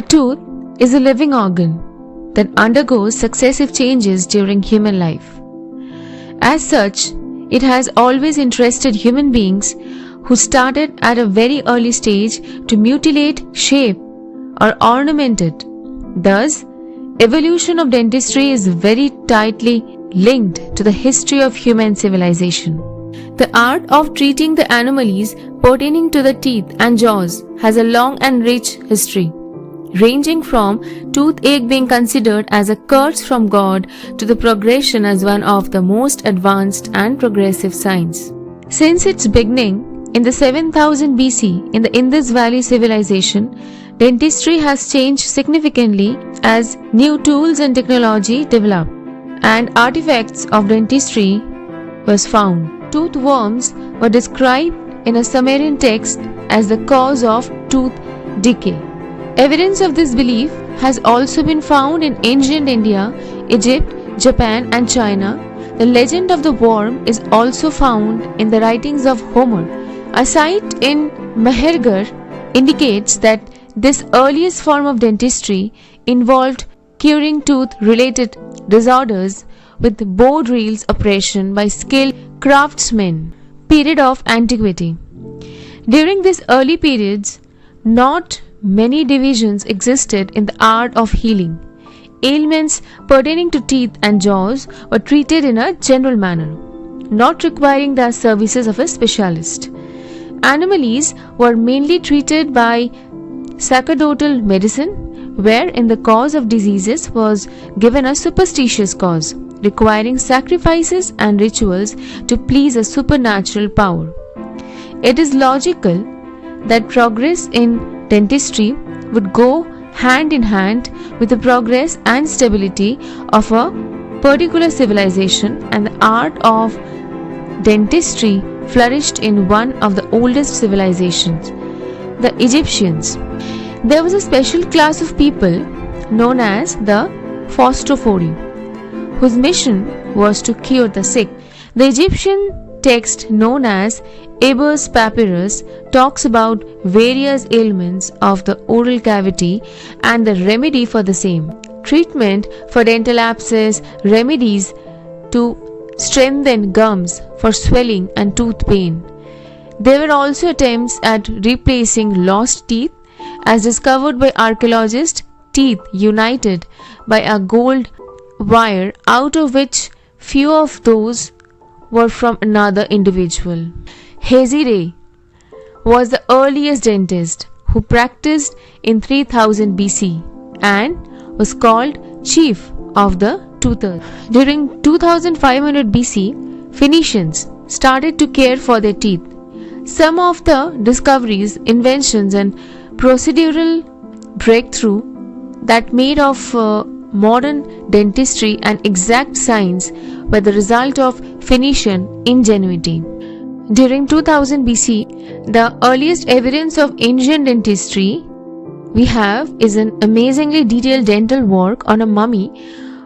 tooth is a living organ that undergoes successive changes during human life. As such, it has always interested human beings who started at a very early stage to mutilate, shape, or ornament it. Thus, evolution of dentistry is very tightly linked to the history of human civilization. The art of treating the anomalies pertaining to the teeth and jaws has a long and rich history, ranging from toothache being considered as a curse from God to the progression as one of the most advanced and progressive science. Since its beginning in the 7000 BC in the Indus Valley civilization, dentistry has changed significantly as new tools and technology developed, and artifacts of dentistry was found. Tooth worms were described in a Sumerian text as the cause of tooth decay. Evidence of this belief has also been found in ancient India, Egypt, Japan, and China. The legend of the worm is also found in the writings of Homer. A site in Mehergarh indicates that this earliest form of dentistry involved curing tooth-related disorders with bowed reels operation by skilled craftsmen. Period of antiquity. During these early periods, not many divisions existed in the art of healing. Ailments pertaining to teeth and jaws were treated in a general manner, not requiring the services of a specialist. Anomalies were mainly treated by sacerdotal medicine, wherein the cause of diseases was given a superstitious cause, requiring sacrifices and rituals to please a supernatural power. It is logical that progress in dentistry would go hand in hand with the progress and stability of a particular civilization, and the art of dentistry flourished in one of the oldest civilizations, the Egyptians. There was a special class of people known as the Phostrophori, whose mission was to cure the sick. The Egyptian text known as Ebers Papyrus talks about various ailments of the oral cavity and the remedy for the same. Treatment for dental abscess, remedies to strengthen gums for swelling and tooth pain. There were also attempts at replacing lost teeth, as discovered by archaeologists, teeth united by a gold wire, out of which few of those were from another individual. Hezire was the earliest dentist who practiced in 3000 BC and was called chief of the toothers. During 2500 BC, Phoenicians started to care for their teeth. Some of the discoveries, inventions, and procedural breakthrough that made of modern dentistry and exact science were the result of Phoenician ingenuity. During 2000 BC, the earliest evidence of ancient dentistry we have is an amazingly detailed dental work on a mummy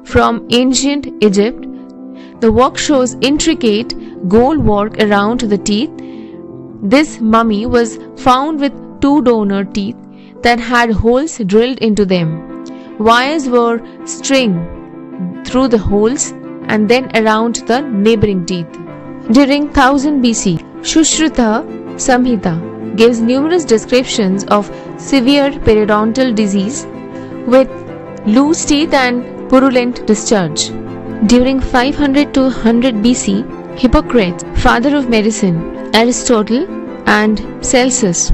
from ancient Egypt. The work shows intricate gold work around the teeth. This mummy was found with 2 donor teeth that had holes drilled into them. Wires were stringed through the holes and then around the neighboring teeth. During 1000 BC, Sushruta Samhita gives numerous descriptions of severe periodontal disease with loose teeth and purulent discharge. During 500 to 100 BC, Hippocrates, father of medicine, Aristotle, and Celsus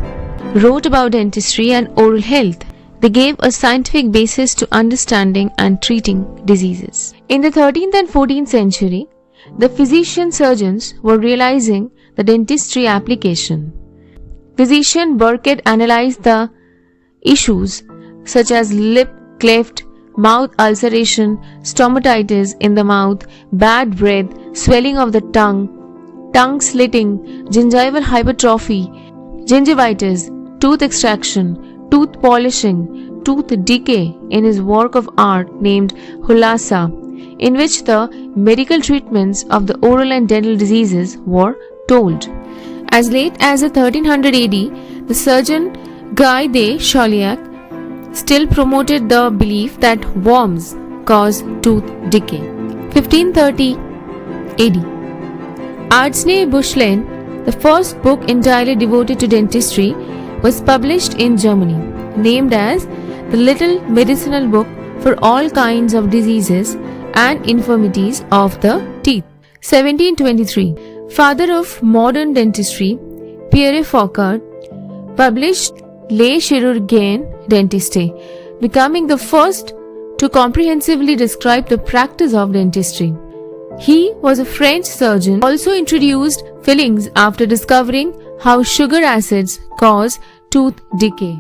wrote about dentistry and oral health. They gave a scientific basis to understanding and treating diseases. In the 13th and 14th century, the physician-surgeons were realizing the dentistry application. Physician Burkitt analyzed the issues such as lip cleft, mouth ulceration, stomatitis in the mouth, bad breath, swelling of the tongue slitting, gingival hypertrophy, gingivitis, tooth extraction, tooth polishing, tooth decay in his work of art named Hulasa, in which the medical treatments of the oral and dental diseases were told. As late as the 1300 AD, the surgeon Guy de Chauliac still promoted the belief that worms cause tooth decay. 1530 AD. Ardney Bushlein, the first book entirely devoted to dentistry, was published in Germany, named as the Little Medicinal Book for all kinds of diseases and infirmities of the teeth. 1723. Father of modern dentistry, Pierre Fauchard, published Les Chirurgiens Dentistes, becoming the first to comprehensively describe the practice of dentistry. He was a French surgeon, also introduced fillings after discovering how sugar acids cause tooth decay.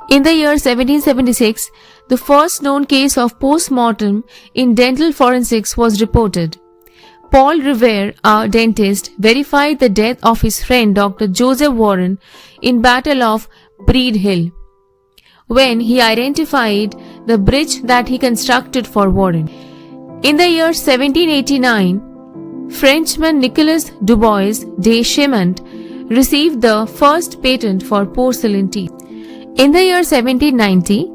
In the year 1776, the first known case of post-mortem in dental forensics was reported. Paul Revere, a dentist, verified the death of his friend Dr. Joseph Warren in Battle of Breed Hill, when he identified the bridge that he constructed for Warren. In the year 1789, Frenchman Nicolas Dubois de Chemont received the first patent for porcelain teeth. In the year 1790,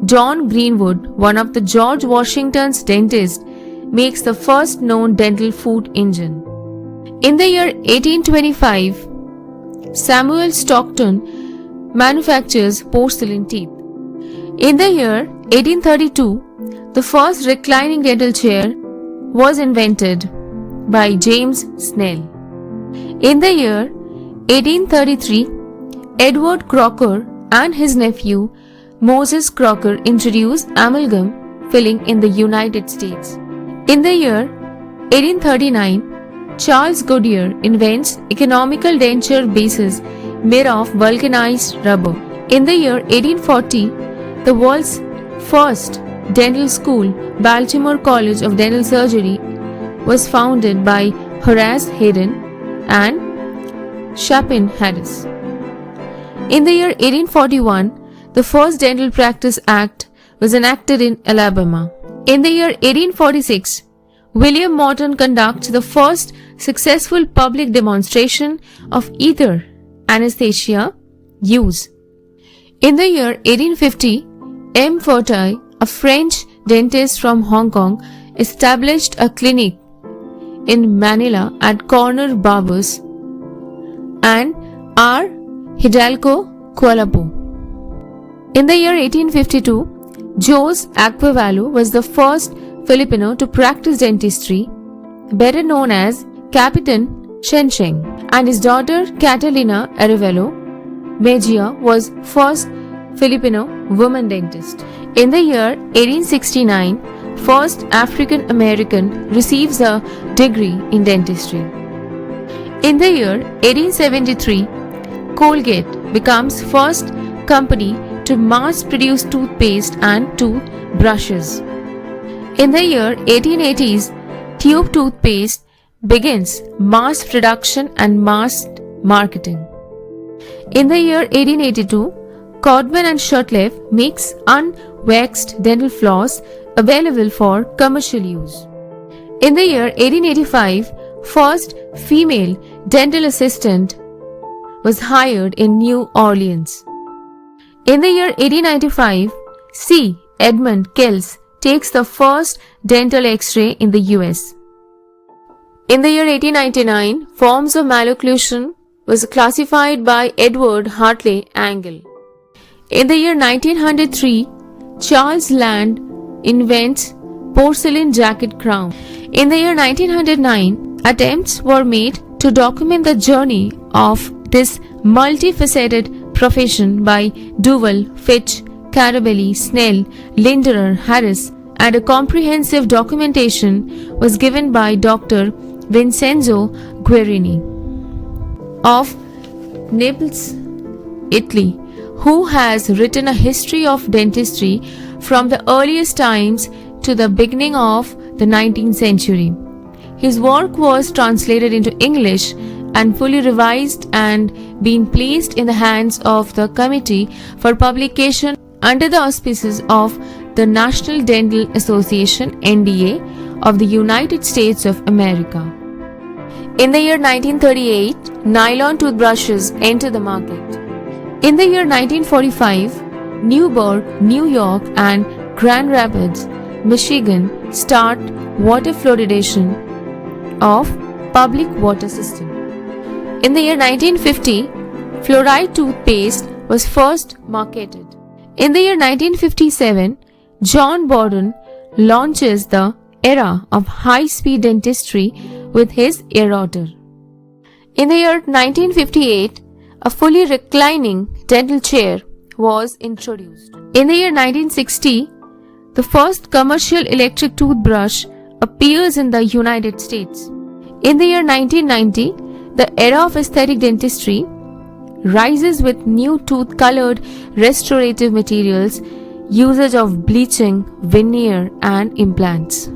John Greenwood, one of the George Washington's dentists, makes the first known dental food engine. In the year 1825, Samuel Stockton manufactures porcelain teeth. In the year 1832, the first reclining dental chair was invented by James Snell. In the year 1833, Edward Crocker and his nephew Moses Crocker introduced amalgam filling in the United States. In the year 1839, Charles Goodyear invents economical denture bases made of vulcanized rubber. In the year 1840, the world's first dental school, Baltimore College of Dental Surgery, was founded by Horace Hayden and Chapin Harris. In the year 1841, the first Dental Practice Act was enacted in Alabama. In the year 1846, William Morton conducts the first successful public demonstration of ether anesthesia use. In the year 1850, M. Fortuy, a French dentist from Hong Kong, established a clinic in Manila at Corner Barbers and R. Hidalgo, Kuala Lumpur. In the year 1852, Jose Aquavalo was the first Filipino to practice dentistry, better known as Capitan Chencheng, and his daughter Catalina Arevalo Mejia was first Filipino woman dentist. In the year 1869, first African American receives a degree in dentistry. In the year 1873, Colgate becomes first company to mass produce toothpaste and toothbrushes. In the year 1880s, tube toothpaste begins mass production and mass marketing. In the year 1882, Codman and Shurtleff makes unwaxed dental floss available for commercial use. In the year 1885, first female dental assistant was hired in New Orleans. In the year 1895, C. Edmund Kells takes the first dental X-ray in the US. In the year 1899, forms of malocclusion was classified by Edward Hartley Angle. In the year 1903, Charles Land invents porcelain jacket crown. In the year 1909, attempts were made to document the journey of this multifaceted profession by Duval, Fitch, Carabelli, Snell, Linderer, Harris, and a comprehensive documentation was given by Dr. Vincenzo Guerini of Naples, Italy, who has written a history of dentistry from the earliest times to the beginning of the 19th century. His work was translated into English and fully revised and been placed in the hands of the Committee for Publication under the auspices of the National Dental Association (NDA) of the United States of America. In the year 1938, nylon toothbrushes entered the market. In the year 1945, Newburgh, New York, and Grand Rapids, Michigan start water fluoridation of public water system. In the year 1950, fluoride toothpaste was first marketed. In the year 1957, John Borden launches the era of high-speed dentistry with his Aeroder. In the year 1958, a fully reclining dental chair was introduced. In the year 1960, the first commercial electric toothbrush appears in the United States. In the year 1990, the era of aesthetic dentistry rises with new tooth-colored restorative materials, usage of bleaching, veneer, and implants.